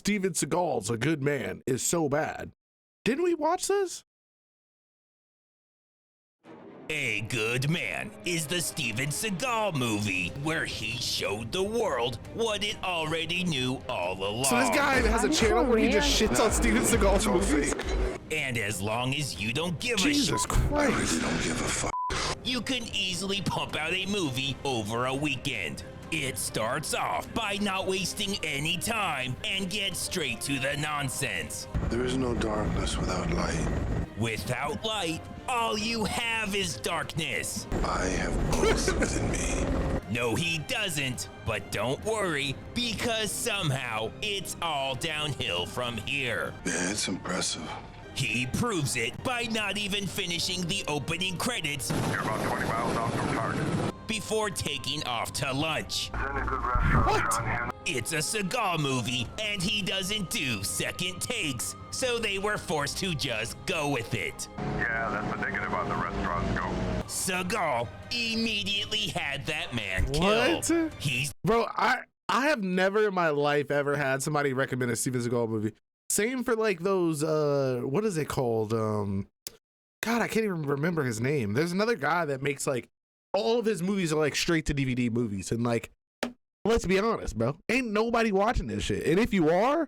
Steven Seagal's a good man is so bad. Didn't we watch this? A Good Man is the Steven Seagal movie where he showed the world what it already knew all along. So this guy has a channel where he just shits on Steven Seagal's movies? And as long as you don't give a shit, Jesus Christ. I really don't give a fuck. you can easily pump out a movie over a weekend. It starts off by not wasting any time and gets straight to the nonsense. There is no darkness without light. Without light, all you have is darkness. I have both within me. No, he doesn't, but don't worry, because somehow it's all downhill from here. Yeah, it's impressive. He proves it by not even finishing the opening credits. You're about 20 miles off from target. Before taking off to lunch. Is there any good restaurants around here? It's a Seagal movie, and he doesn't do second takes, so they were forced to just go with it. Yeah, that's what they get about the restaurants go. Seagal immediately had that man What? killed. He's Bro, I have never in my life ever had somebody recommend a Steven Seagal movie. Same for like those, what is it called? God, I can't even remember his name. There's another guy that makes like, all of his movies are like straight to DVD movies. And like, let's be honest, bro, ain't nobody watching this shit. And if you are,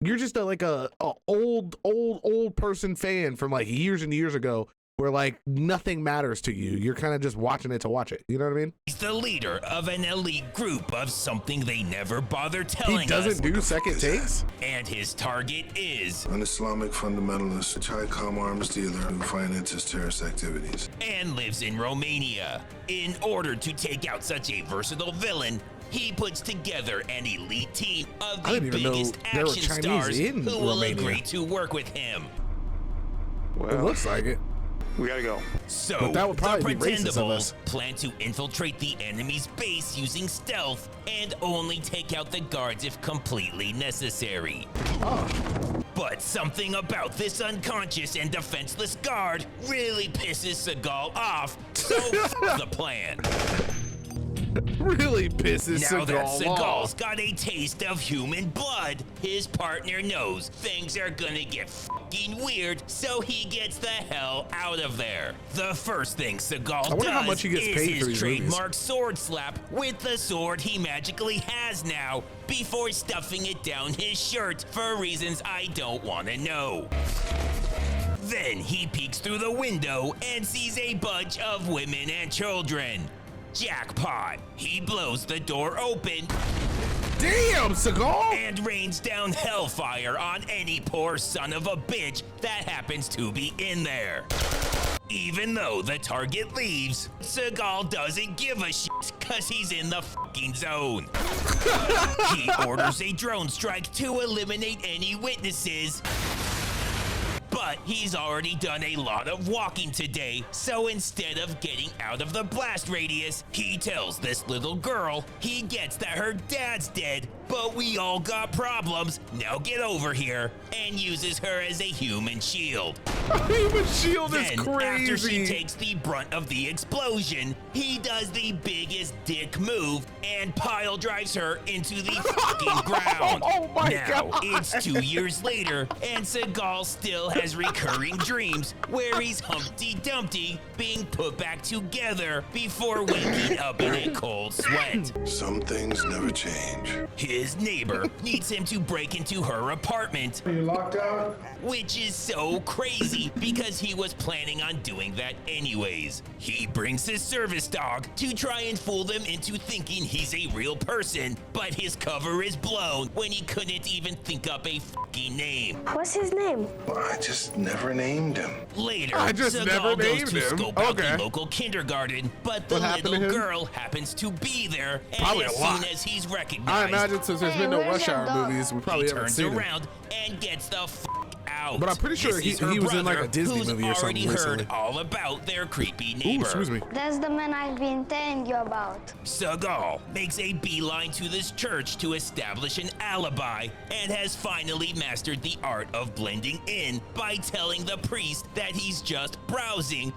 you're just like a old person fan from like years and years ago where like nothing matters to you. You're kind of just watching it to watch it. You know what I mean? He's the leader of an elite group of something they never bother telling He doesn't us. do second takes? And his target is, An Islamic fundamentalist, Chicom arms dealer who finances terrorist activities. and lives in Romania. In order to take out such a versatile villain, he puts together an elite team of I the didn't even know biggest there were action Chinese stars in who will Romania. agree to work with him. It looks like it. We gotta go. So, But that would probably the be racist of Pretendables us. plan to infiltrate the enemy's base using stealth and only take out the guards if completely necessary. But something about this unconscious and defenseless guard really pisses Seagal off, so f the plan. Really pisses Now that Seagal Seagal's off. got a taste of human blood, his partner knows things are gonna get fucking weird, so he gets the hell out of there. The first thing Seagal wonder how does much he gets is paid for his these trademark sword slap with the sword he magically has now, before stuffing it down his shirt for reasons I don't want to know. Then he peeks through the window and sees a bunch of women and children. Jackpot. He blows the door open Damn, Seagal! and rains down hellfire on any poor son of a bitch that happens to be in there. Even though the target leaves, Seagal doesn't give a shit cause he's in the fucking zone. He orders a drone strike to eliminate any witnesses. But he's already done a lot of walking today, so instead of getting out of the blast radius, he tells this little girl he gets that her dad's dead, but we all got problems, now get over here, and uses her as a human shield. Human shield is Then, crazy. after she takes the brunt of the explosion, he does the biggest dick move and pile drives her into the fucking ground. Oh my now, God. it's 2 years later, and Seagal still has recurring dreams where he's Humpty Dumpty being put back together before waking up in a cold sweat. Some things never change. His neighbor needs him to break into her apartment, Are you locked out? which is so crazy because he was planning on doing that anyways. He brings his service dog to try and fool them into thinking he's a real person, but his cover is blown when he couldn't even think up a fucking name. What's his name? I just never named him. Later, I just Seagal never goes named to him. scope out Okay. the local kindergarten, but the What happened to little him? girl happens to be there, and Probably as a soon lot. as he's recognized, I imagine since there's been no Hey, where's Rush your Hour dog? movies, we probably he haven't turns seen him. around and gets the out. But I'm pretty sure This he- is her he was in, like, a brother, Disney who's movie or something already heard recently. all about their creepy Ooh, neighbor. excuse me. That's the man I've been telling you about. Seagal makes a beeline to this church to establish an alibi and has finally mastered the art of blending in by telling the priest that he's just browsing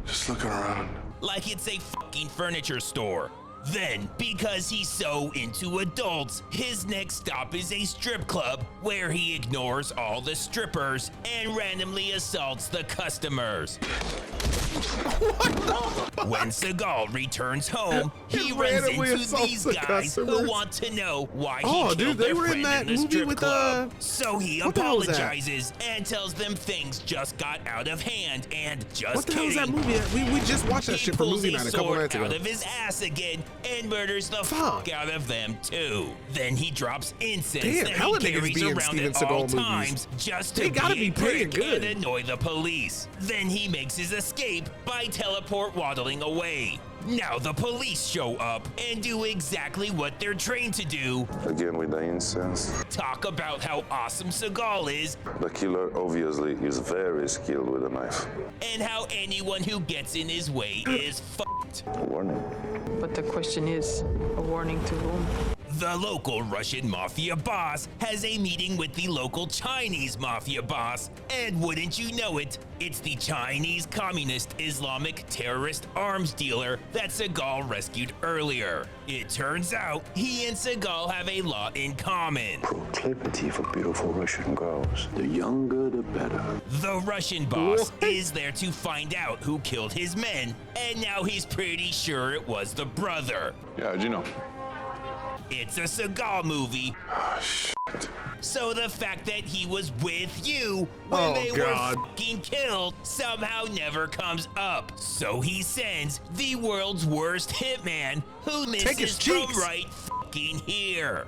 Just looking around. like it's a fucking furniture store. Then, because he's so into adults, his next stop is a strip club where he ignores all the strippers and randomly assaults the customers. When Seagal returns home, he runs randomly into assaults these the guys who customers. want to know why Oh, he dude, killed they their were in friend that in the movie strip with, club. So he what the hell was that? apologizes and tells them things just got out of hand and just What the hell is kidding. that movie? We just watched that He shit for pulls movie a night a couple sword nights ago. out of his ass again and murders the fuck out of them too. Then he drops incense Damn, that hella he niggas carries be in around Steven at all Seagal movies. times just to They gotta be a be paying prick good. and annoy the police. Then he makes his escape by teleport waddling away. Now the police show up and do exactly what they're trained to do. Again with the incense. Talk about how awesome Seagal is The killer obviously is very skilled with a knife. and how anyone who gets in his way is fucked. Warning. But the question is, a warning to whom? The local Russian mafia boss has a meeting with the local Chinese mafia boss, and wouldn't you know it, it's the Chinese communist Islamic terrorist arms dealer that Seagal rescued earlier. It turns out he and Seagal have a lot in common. Proclivity for beautiful Russian girls. The younger, the better. The Russian boss is there to find out who killed his men, and now he's pretty sure it was the brother. Yeah, how'd you know? It's a Seagal movie. So the fact that he was with you when Oh, they God. were fucking killed somehow never comes up. So he sends the world's worst hitman who Take his misses from cheeks. right fucking here.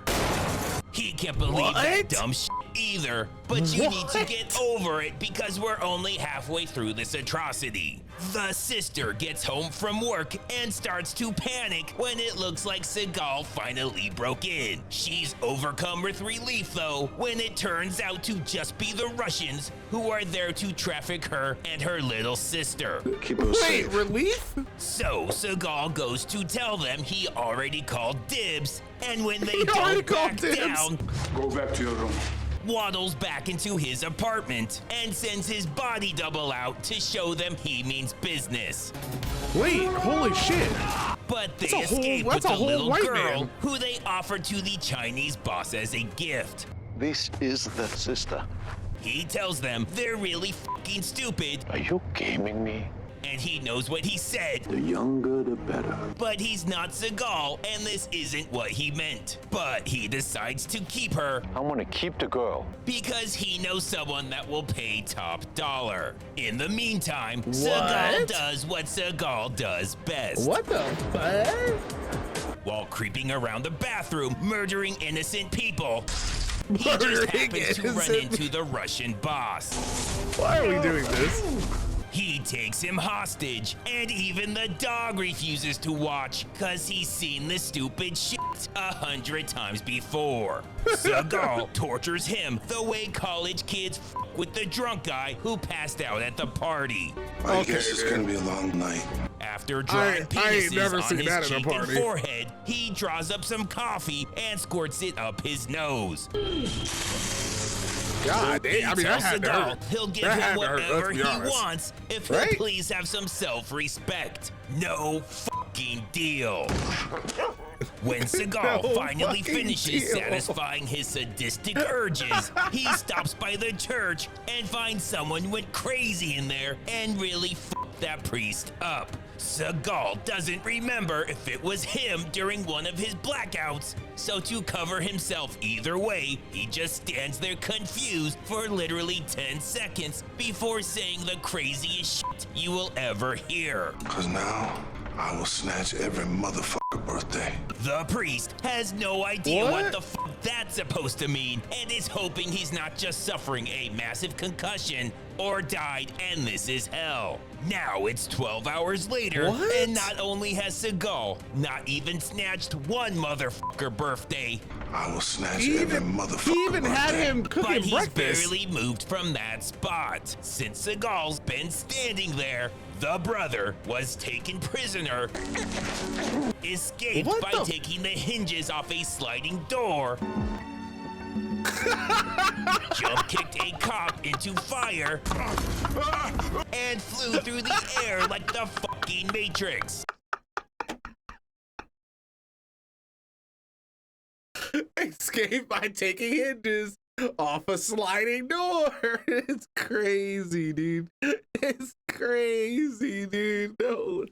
He can't believe that What? dumb shit either, but you need to What? get over it because we're only halfway through this atrocity. The sister gets home from work and starts to panic when it looks like Seagal finally broke in. She's overcome with relief though when it turns out to just be the Russians who are there to traffic her and her little sister. Keep us Wait, safe. relief? So Seagal goes to tell them he already called dibs, and when they He already don't called back dibs. down, Go back to your room. waddles back into his apartment and sends his body double out to show them he means business. Wait, holy shit. But they That's a whole- escape that's with a the whole little white girl man. who they offer to the Chinese boss as a gift. This is the sister. He tells them they're really fucking stupid, Are you gaming me? and he knows what he said. The younger, the better. But he's not Seagal, and this isn't what he meant. But he decides to keep her I want to keep the girl. because he knows someone that will pay top dollar. In the meantime, Seagal does what Seagal does best. What the fuck? While creeping around the bathroom, murdering innocent people, he just Murdering happens to run innocent into the Russian boss. Why are we doing this? He takes him hostage, and even the dog refuses to watch because he's seen this stupid shit 100 times before. Seagal tortures him the way college kids f with the drunk guy who passed out at the party. I guess it's gonna be a long night. After drawing I ain't penises never on seen his that at a cheek and party. forehead, he draws up some coffee and squirts it up his nose. God He damn, I mean, that tells had to Seagal hurt. he'll give That him had to hurt, whatever let's he be honest. wants if he'll Right? please have some self-respect. No fucking deal. When Seagal No finally fucking finishes deal. satisfying his sadistic urges, he stops by the church and finds someone went crazy in there and really fucked that priest up. Seagal doesn't remember if it was him during one of his blackouts, so to cover himself either way, he just stands there confused for literally 10 seconds before saying the craziest shit you will ever hear. Cause now, I will snatch every motherfucker birthday. The priest has no idea what What? the f that's supposed to mean and is hoping he's not just suffering a massive concussion or died and this is hell. Now it's 12 hours later, What? and not only has Seagal not even snatched one motherfucker birthday, I will snatch He every even, motherfucker he even had birthday. him but cooking he's breakfast. barely moved from that spot. Since Seagal's been standing there, the brother was taken prisoner, escaped What by the- taking the hinges off a sliding door, jump kicked a cop into fire, and flew through the air like the fucking Matrix. escape by taking hinges off a sliding door. It's crazy, dude. It's crazy, dude. No.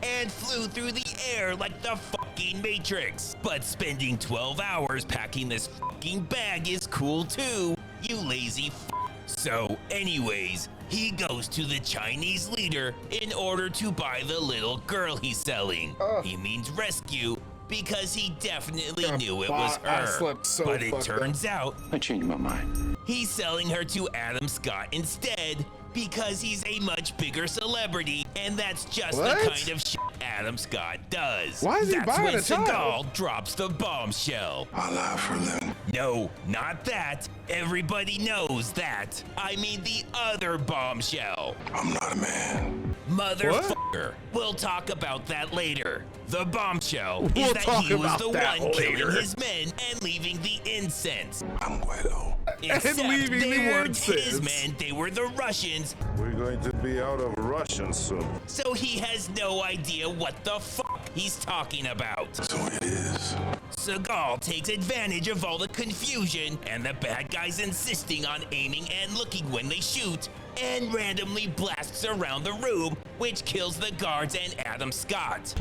And flew through the air like the fucking Matrix. But spending 12 hours packing this fucking bag is cool too, you lazy f. So anyways, he goes to the Chinese leader in order to buy the little girl he's selling. He means rescue because he definitely knew it was I her. slept so but it fucked turns out I changed my mind. he's selling her to Adam Scott instead because he's a much bigger celebrity, and that's just What? the kind of shit Adam Scott does. Why is he that's buying when a child? Seagal drops the bombshell. I lie for a living. No, not that. Everybody knows that. I mean the other bombshell. I'm not a man. Motherfucker. We'll talk about that later. The bombshell We'll is that talk he was about the that one later. killing his men and leaving the incense. I'm Guido. Except leaving they the weren't his incense. men, they were the Russians. We're going to be out of Russian soon. So he has no idea what the fuck he's talking about. So it is. Seagal takes advantage of all the confusion and the bad guys insisting on aiming and looking when they shoot, and randomly blasts around the room, which kills the guards and Adam Scott.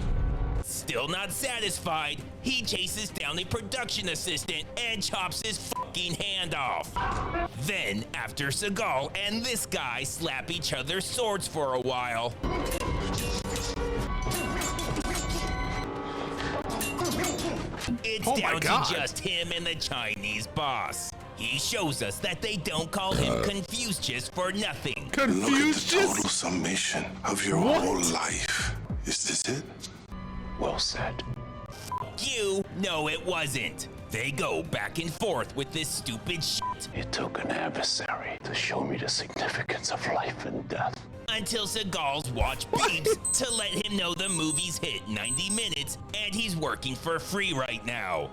Still not satisfied, he chases down the production assistant and chops his fucking hand off. Then, after Seagal and this guy slap each other's swords for a while, it's Oh my down God. to just him and the Chinese boss. He shows us that they don't call him Confucius for nothing. Look at the Confucius? total summation of your What? whole life. Is this it? Well said. You know it wasn't. They go back and forth with this stupid shit It took an adversary to show me the significance of life and death. until Seagal's watch beeps to let him know the movie's hit 90 minutes and he's working for free right now.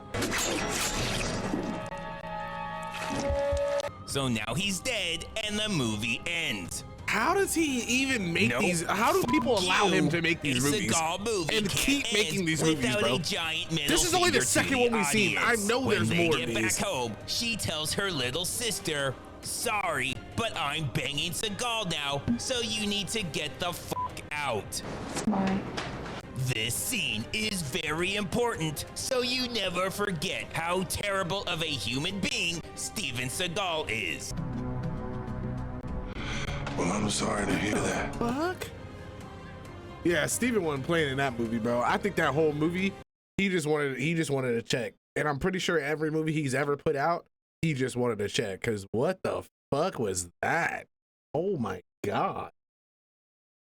So now he's dead and the movie ends. How does he even make Nope. these? How do people allow him to make these A movies Seagal movie and can't keep making end these movies, without bro? a giant middle This is only the finger to second the one we've seen. I audience. know When there's they more get of back these. home, she tells her little sister, "Sorry, but I'm banging Seagal now, so you need to get the fuck out." Why? This scene is very important, so you never forget how terrible of a human being Steven Seagal is. Well, I'm sorry to hear that. Fuck. Yeah, Steven wasn't playing in that movie, bro. I think that whole movie, he just wanted to check. And I'm pretty sure every movie he's ever put out, he just wanted to check. Cause what the fuck was that? Oh my God.